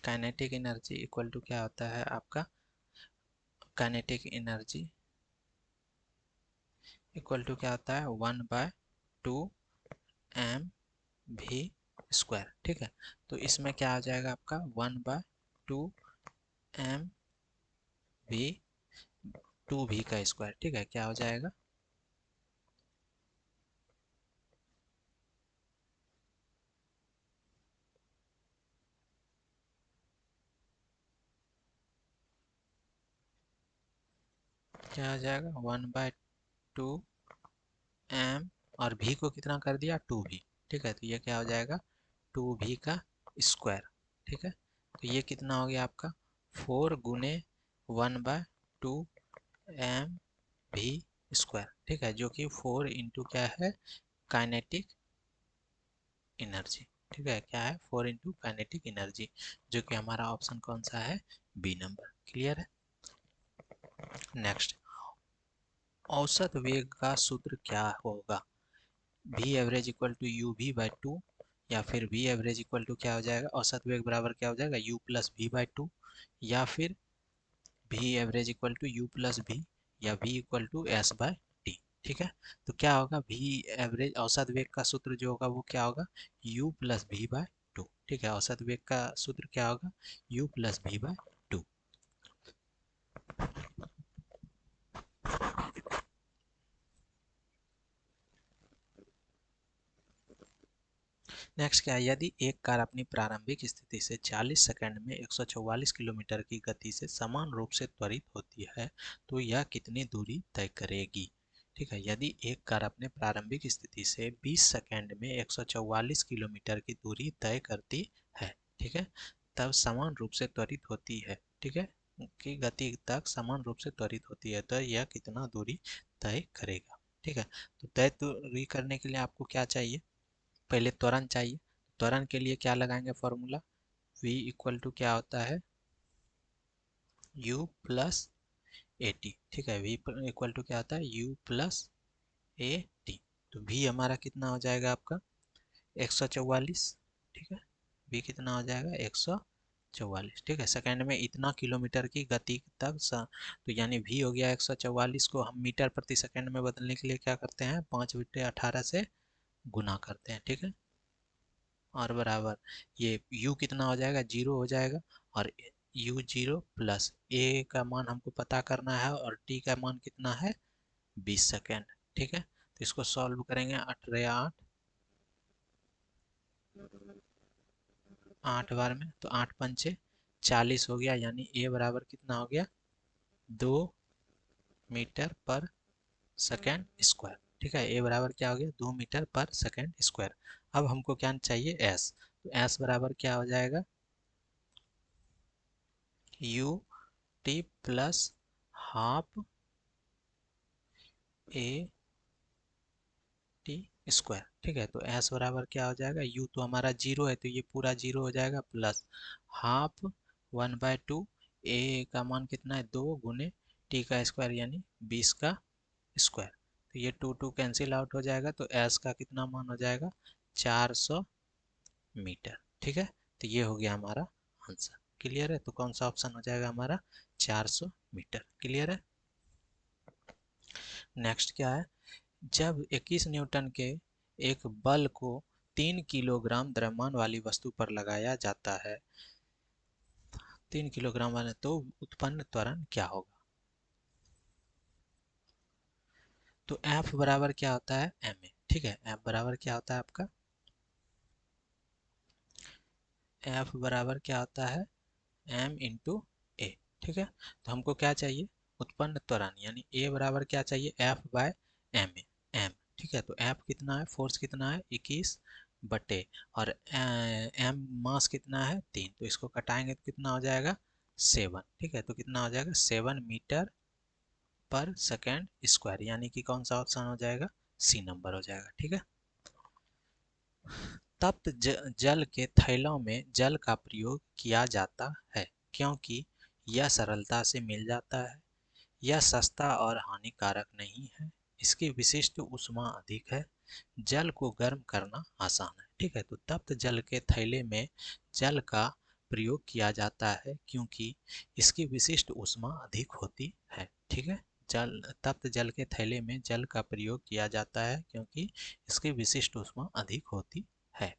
काइनेटिक एनर्जी इक्वल टू क्या होता है आपका? काइनेटिक एनर्जी इक्वल टू क्या होता है? 1/2 mv²। ठीक है। तो इसमें क्या आ जाएगा आपका? 1/2 mv 2v का स्क्वायर। ठीक है। क्या हो जाएगा? क्या हो जाएगा? 1/2 m और v को कितना कर दिया? 2v। ठीक है। तो ये क्या हो जाएगा? 2v का स्क्वायर। ठीक है। तो ये कितना हो गया आपका? 4 × 1/2 mv²। ठीक है। जो कि 4 इंटू क्या है? Kinetic energy. ठीक है। क्या है? 4 इंटू काइनेटिक एनर्जी, जो कि हमारा ऑप्शन कौन सा है? B number. क्लियर है। नेक्स्ट, औसत वेग का सूत्र क्या होगा? v average equal to uv/2 या फिर v एवरेज इक्वल टू क्या हो जाएगा? औसत वेग बराबर क्या हो जाएगा? u+v/2 या फिर v average equal to u+v या v इक्वल टू s/t। ठीक है। तो क्या होगा? v एवरेज औसत वेग का सूत्र जो होगा वो क्या होगा? u+v/2। ठीक है। औसत वेग का सूत्र क्या होगा? u+v/2। नेक्स्ट क्या है? यदि एक कार अपनी प्रारंभिक स्थिति से 40 सेकंड में 144 किलोमीटर की गति से समान रूप से त्वरित होती है तो यह कितनी दूरी तय करेगी? ठीक है। यदि एक कार अपने प्रारंभिक स्थिति से 20 सेकंड में 144 किलोमीटर की दूरी तय करती है, ठीक है, तब समान रूप से त्वरित होती है, ठीक है, की गति तक समान रूप से त्वरित होती है तो यह कितना दूरी तय करेगा? ठीक है। तो तय दूरी करने के लिए आपको क्या चाहिए? पहले त्वरण चाहिए। त्वरण के लिए क्या लगाएंगे फॉर्मूला? v इक्वल टू क्या होता है? u plus A T. ठीक है। v इक्वल टू क्या होता है? u plus A T. तो v हमारा कितना हो जाएगा आपका? 144। ठीक है। v कितना हो जाएगा? 144। ठीक है। सेकंड में इतना किलोमीटर की गति तक तो यानी v हो गया 144 को हम मीटर प्रति सेकंड में बदलने के लिए क्या करते हैं? 5 बटे 18 से गुना करते हैं। ठीक है। और बराबर ये u कितना हो जाएगा, 0 हो जाएगा। और u0 प्लस a का मान हमको पता करना है और t का मान कितना है, 20 सेकेंड। ठीक है, तो इसको सॉल्व करेंगे। 8 8 बार में तो 8 पंचे 40 हो गया, यानी a बराबर कितना हो गया, 2 मीटर पर सेकेंड स्क्वायर। ठीक है, ए बराबर क्या हो गया, 2 मीटर पर सेकेंड स्क्वायर। अब हमको क्या चाहिए, एस। तो एस बराबर क्या हो जाएगा, U T plus half A T square. ठीक है, तो एस बराबर क्या हो जाएगा, यू तो हमारा 0 है तो ये पूरा 0 हो जाएगा, प्लस हाफ 1/2 ए का मान कितना है, 2 × टी का स्क्वायर यानी 20 का स्क्वायर। तो ये 2 कैंसिल आउट हो जाएगा, तो एस का कितना मान हो जाएगा, 400 मीटर। ठीक है, तो ये हो गया हमारा आंसर। क्लियर है, तो कौन सा ऑप्शन हो जाएगा हमारा, 400 मीटर। क्लियर है। नेक्स्ट क्या है, जब 21 न्यूटन के एक बल को 3 किलोग्राम द्रव्यमान वाली वस्तु पर लगाया जाता है, 3 किलोग्राम वाले, तो उत्पन्न त्वरण क्या होगा। तो F बराबर क्या होता है, ma। ठीक है, F बराबर क्या होता है आपका, F बराबर क्या होता है, m इंटू ए। ठीक है, तो हमको क्या चाहिए, उत्पन्न त्वरण, यानी a बराबर क्या चाहिए, F/ma m। ठीक है, तो F कितना है, फोर्स कितना है, 21 बटे, और m मास कितना है, 3, तो इसको कटाएंगे तो कितना हो जाएगा, 7। ठीक है, तो कितना हो जाएगा, 7 मीटर पर सेकेंड स्क्वायर, यानी कि कौन सा ऑप्शन हो जाएगा, सी नंबर हो जाएगा। ठीक है, तप्त जल के थैलों में जल का प्रयोग किया जाता है क्योंकि यह सरलता से मिल जाता है, यह सस्ता और हानिकारक नहीं है, इसकी विशिष्ट ऊष्मा अधिक है, जल को गर्म करना आसान है। ठीक है, तो तप्त जल के थैले में जल का प्रयोग किया जाता है क्योंकि इसकी विशिष्ट ऊष्मा अधिक होती है। ठीक है, जल तप्त जल के थैले में जल का प्रयोग किया जाता है क्योंकि इसकी विशिष्ट ऊष्मा अधिक होती है।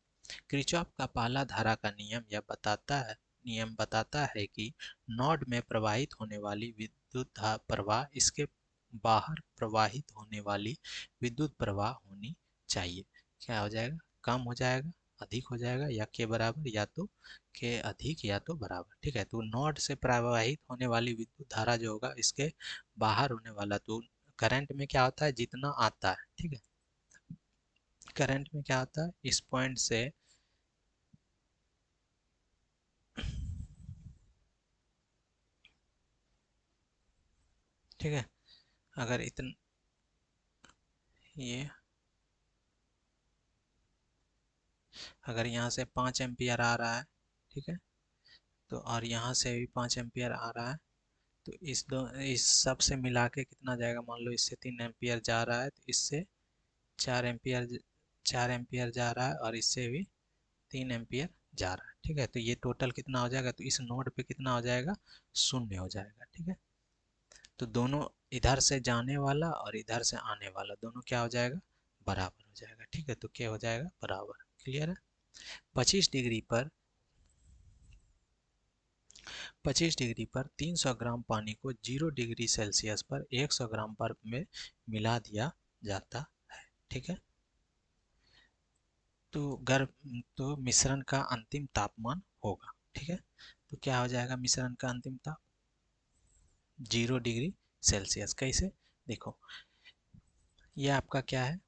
किरचॉफ का पहला धारा का नियम बताता है कि नोड में प्रवाहित होने वाली विद्युत प्रवाह इसके बाहर प्रवाहित होने वाली विद्युत प्रवाह होनी चाहिए। क्या हो जाएगा, कम हो जाएगा, अधिक हो जाएगा, या के बराबर, या तो के अधिक या तो बराबर। ठीक है, तो नोड से प्रवाहित होने वाली विद्युत धारा जो होगा इसके बाहर होने वाला, तो करंट में क्या होता है, जितना आता है। ठीक है, करंट में क्या होता है, इस पॉइंट से ठीक है, अगर इतन ये अगर यहाँ से 5 एम्पियर आ रहा है, ठीक है, तो और यहाँ से भी 5 एम्पियर आ रहा है, तो इस सब से मिला के कितना जाएगा, मान लो इससे 3 एम्पियर जा रहा है, तो इससे 4 एम्पियर 4 एम्पियर जा रहा है, और इससे भी 3 एम्पियर जा रहा है। ठीक है, तो ये टोटल कितना हो जाएगा, तो इस नोड पे कितना हो जाएगा, 0 हो जाएगा। ठीक है, तो दोनों इधर से जाने वाला और इधर से आने वाला दोनों क्या हो जाएगा, बराबर हो जाएगा। ठीक है, तो क्या हो जाएगा, बराबर। क्लियर है। 25 डिग्री पर 25 डिग्री पर 300 ग्राम पानी को 0 डिग्री सेल्सियस पर 100 ग्राम बर्फ में मिला दिया जाता है। ठीक है, तो गर्म तो मिश्रण का अंतिम तापमान होगा। ठीक है, तो क्या हो जाएगा, मिश्रण का अंतिम ताप 0 डिग्री सेल्सियस। कैसे, देखो ये आपका क्या है,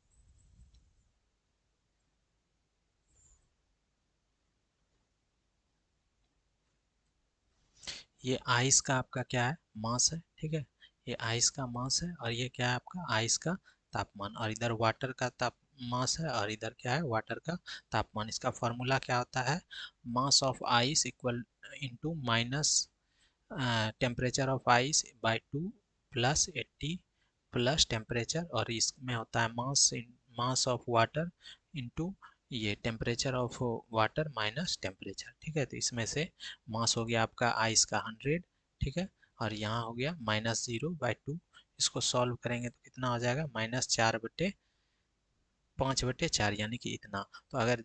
ये आइस का आपका क्या है, मास है। ठीक है, ये आइस का मास है, और ये क्या है आपका, आइस का तापमान, और इधर वाटर का ताप मास है, और इधर क्या है, वाटर का तापमान। इसका फॉर्मूला क्या होता है, mass of ice equal into minus temperature of ice by 2 plus 80 plus temperature, और इसमें होता है मास ऑफ वाटर इनटू ये temperature of water minus temperature. ठीक है, तो इसमें से मास हो गया आपका आइस का 100। ठीक है, और यहाँ हो गया -0/2। इसको सॉल्व करेंगे तो कितना हो जाएगा, -4/2 5/4 यानी कि इतना। तो अगर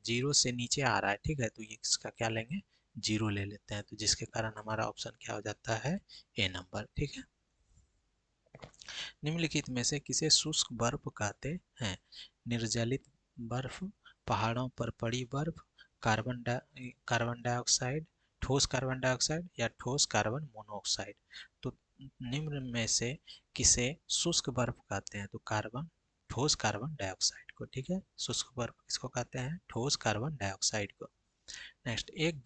जीरो से नीचे आ रहा है, ठीक है, तो ये इसका क्या लेंगे, जीरो ले लेते हैं, तो जिसके कारण हमारा ऑप्शन क्या हो जाता है, ए नंबर। ठीक है। निम्नलिखित में से किसे शुष्क बर्फ कहते हैं? निर्जलित बर्फ, पहाड़ों पर पड़ी बर्फ, कार्बन डाइऑक्साइड, ठोस कार्बन डाइऑक्साइड या ठोस कार्बन मोनोऑक्साइड। तो निम्न में से किसे शुष्क बर्फ कहते हैं? तो ठोस कार्बन डाइऑक्साइड को। ठीक है, शुष्क बर्फ किसको कहते हैं? ठोस कार्बन डाइऑक्साइड को। नेक्स्ट, एक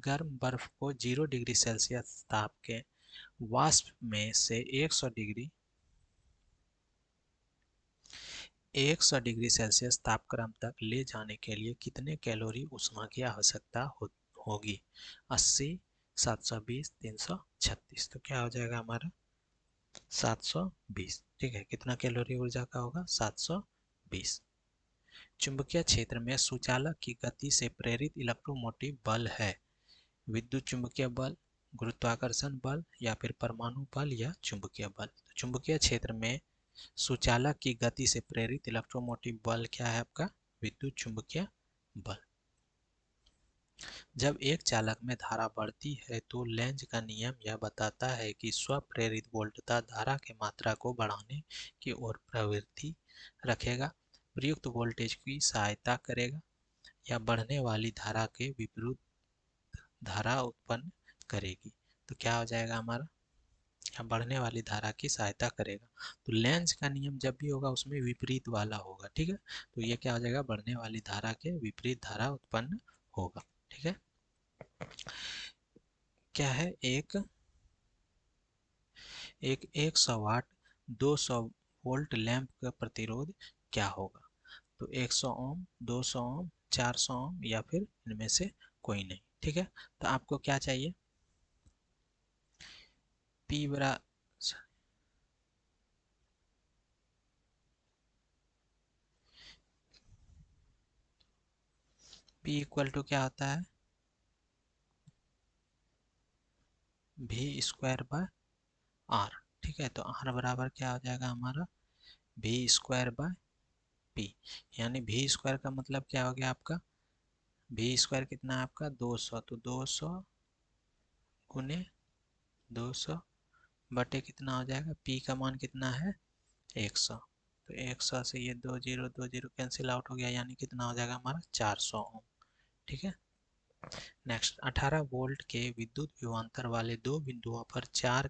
गर्म बर्फ को 0 डिग्री सेल्सियस ताप के वाष्प में से 100 डिग्री सेल्सियस तापक्रम तक ले जाने के लिए कितने कैलोरी ऊष्मा की आवश्यकता होगी? 80, 720, 336। तो क्या हो जाएगा हमारा 720। ठीक है, कितना कैलोरी ऊर्जा का होगा? 720। चुंबकीय क्षेत्र में सुचालक की गति से प्रेरित इलेक्ट्रोमोटिव बल है? विद्युत चुंबकीय बल, गुरुत्वाकर्षण बल या फिर परमाणु बल या चुंबकीय बल। तो चुंबकीय क्षेत्र में सुचालक की गति से प्रेरित इलेक्ट्रोमोटिव बल क्या है आपका? विद्युत चुंबकीय बल। जब एक चालक में धारा बढ़ती है तो लेंज का नियम यह बताता है कि स्वप्रेरित वोल्टता धारा की मात्रा को बढ़ाने की ओर प्रवृत्ति रखेगा, प्रयुक्त वोल्टेज की सहायता करेगा या बढ़ने वाली धारा के विपरीत धारा उत्पन्न करेगी। तो क्या हो जाएगा हमारा? या बढ़ने वाली धारा की सहायता करेगा। तो लेंज का नियम जब भी होगा उसमें विपरीत वाला होगा। ठीक है, तो ये क्या हो जाएगा? बढ़ने वाली धारा के विपरीत धारा उत्पन्न होगा। ठीक है। क्या है? एक 100 वाट 200 वोल्ट लैंप का प्रतिरोध क्या होगा? तो 100 ओम, 200 ओम, 400 ओम या फिर इनमें से कोई नहीं। ठीक है, तो आपको क्या चाहिए? पी बरा पी इक्वल टू क्या होता है? भी स्क्वायर बाय आर। ठीक है, तो आर बराबर क्या हो जाएगा हमारा? भी स्क्वायर बाय पी। यानी भी स्क्वायर का मतलब क्या हो गया आपका? भी स्क्वायर कितना है आपका? 200। तो 200 गुने 200 बटे कितना हो जाएगा? पी का मान कितना है? 100। तो 100 से ये 2 जीरो कैंसिल आउट हो गया, यानी कितना हो जाएगा हमारा? 400 ओम। ठीक है। नेक्स्ट, 18 वोल्ट के विद्युत विभवांतर वाले दो बिंदुओं पर 4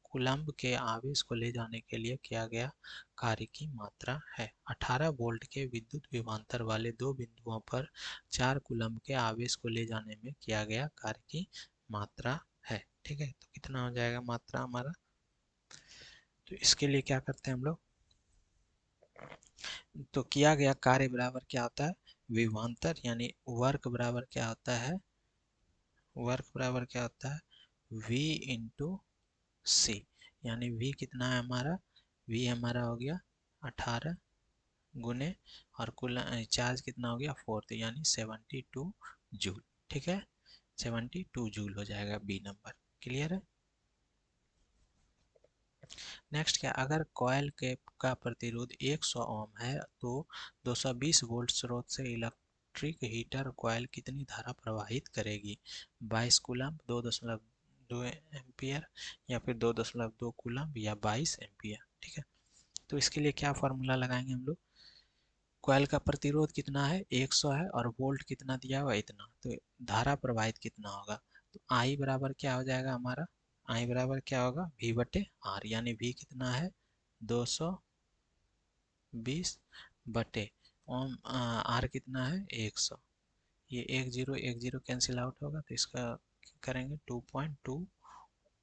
कूलम्ब के आवेश को ले जाने के लिए किया गया कार्य की मात्रा है। 18 वोल्ट के विद्युत विभवांतर वाले दो बिंदुओं पर 4 कूलम्ब के आवेश को ले जाने में किया गया कार्य की मात्रा है। ठीक है, तो कितना हो जाएगा मात्रा हमारा? तो इसके लिए क्या करते हैं हम लोग? तो किया गया कार्य बराबर क्या होता है? विभवांतर, यानी वर्क बराबर क्या होता है? वर्क बराबर क्या होता है? V इंटू सी। यानी V कितना है हमारा? V हमारा हो गया 18 गुने, और कुल चार्ज कितना हो गया? 4, तो यानी 72 जूल। ठीक है, 72 जूल हो जाएगा बी नंबर। क्लियर है। नेक्स्ट, क्या अगर कॉइल के का प्रतिरोध 100 ओम है तो 220 वोल्ट स्रोत से इलेक्ट्रिक हीटर कॉइल कितनी धारा प्रवाहित करेगी? 22 कूलम्ब, 2.2 एम्पियर या फिर 2.2 कूलम्ब या 22 एम्पियर। ठीक है, तो इसके लिए क्या फॉर्मूला लगाएंगे हम लोग? कॉइल का प्रतिरोध कितना है? 100 है, और वोल्ट कितना दिया हुआ? इतना। तो धारा प्रवाहित कितना होगा? तो आई बराबर क्या हो जाएगा हमारा? आई बराबर क्या होगा? V बटे आर। यानी V कितना है? 220 बटे ओम, आर कितना है? 100। ये 1 0 कैंसिल आउट होगा, तो इसका करेंगे 2.2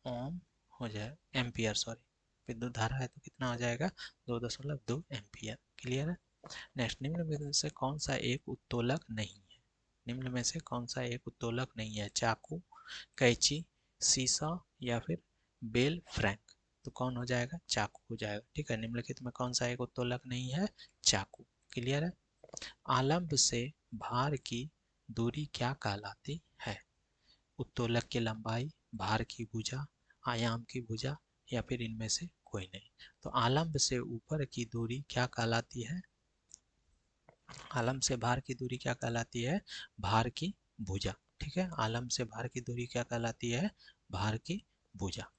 ओम हो जाए, एम्पियर सॉरी। विद्युत धारा है तो कितना हो जाएगा? 2.2 एम्पियर। क्लियर है। नेक्स्ट, निम्न में से कौन सा एक उत्तोलक नहीं है? निम्न में से कौन सा एक उत्तोलक नहीं है? चाकू, कैंची, सीसा या फिर बेल फ्रैंक। तो कौन हो जाएगा? चाकू हो जाएगा। ठीक है, निम्नलिखित में कौन सा एक उत्तोलक नहीं है? चाकू। क्लियर है। आलंब से भार की दूरी क्या कहलाती है? उत्तोलक की लंबाई, भार की भुजा, आयाम की भुजा या फिर इनमें से कोई नहीं। तो आलम्ब से ऊपर की दूरी क्या कहलाती है? आलम्ब से भार की दूरी क्या कहलाती है? भार की भुजा। ठीक है, आलम्ब से भार की दूरी क्या कहलाती है? भार की भुजा।